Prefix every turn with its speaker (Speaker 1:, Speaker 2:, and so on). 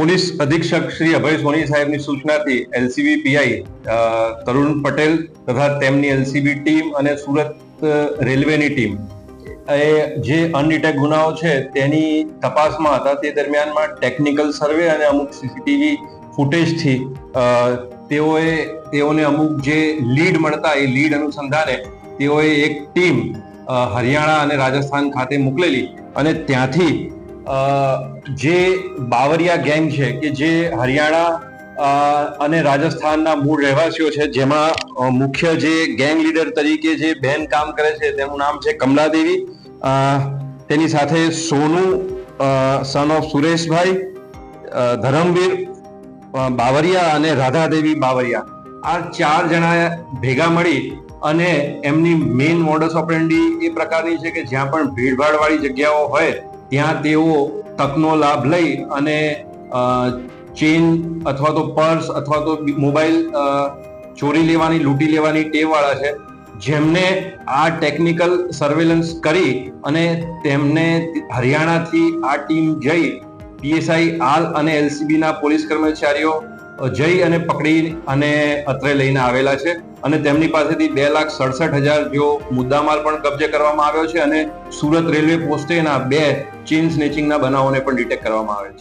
Speaker 1: Police અધિક્ષક શ્રી અભય સોની સાહેબની સૂચનાથી LCB PI તરુણ પટેલ તથા તેમની એલસીબી ટીમ અને સુરત રેલવેની ટીમ એ જે અનડિટેક્ટ ગુનાઓ છે તેની તપાસમાં હતા. તે દરમિયાનમાં ટેકનિકલ સર્વે અને અમુક સીસીટીવી ફૂટેજથી તેઓને અમુક જે લીડ મળતા એ લીડ અનુસંધાને તેઓએ એક ટીમ હરિયાણા અને રાજસ્થાન ખાતે મોકલેલી અને ત્યાંથી જે બાવરિયા ગેંગ છે કે જે હરિયાણા અને રાજસ્થાનના મૂળ રહેવાસીઓ છે, જેમાં મુખ્ય જે ગેંગ લીડર તરીકે જે બેન કામ કરે છે તેનું નામ છે કમલાદેવી, તેની સાથે સોનુ સન ઓફ સુરેશભાઈ, ધરમવીર બાવરિયા અને રાધાદેવી બાવરિયા, આ 4 જણા ભેગા મળી અને એમની મેઇન મોડસ ઓપરેન્ડી એ પ્રકારની છે કે જ્યાં પણ ભીડભાડ વાળી જગ્યાઓ હોય ત્યાં તેઓ તકનો લાભ લઈ અને ચેન અથવા તો પર્સ અથવા તો મોબાઈલ ચોરી લેવાની, લૂંટી લેવાની ટેવવાળા છે, જેમને આ ટેકનિકલ સર્વેલન્સ કરી અને તેમને હરિયાણાથી આ ટીમ જઈ પીએસઆઈ આલ અને એલસીબીના પોલીસ કર્મચારીઓ જઈ અને પકડી અને અત્રે લઈને આવેલા છે અને તેમની પાસેથી 2,67,000 જેવો મુદ્દામાલ પણ કબજે કરવામાં આવ્યો છે અને સુરત રેલવે પોસ્ટેના 2 ચેઇન સ્નેચિંગના બનાવોને પણ ડિટેક્ટ કરવામાં આવે છે.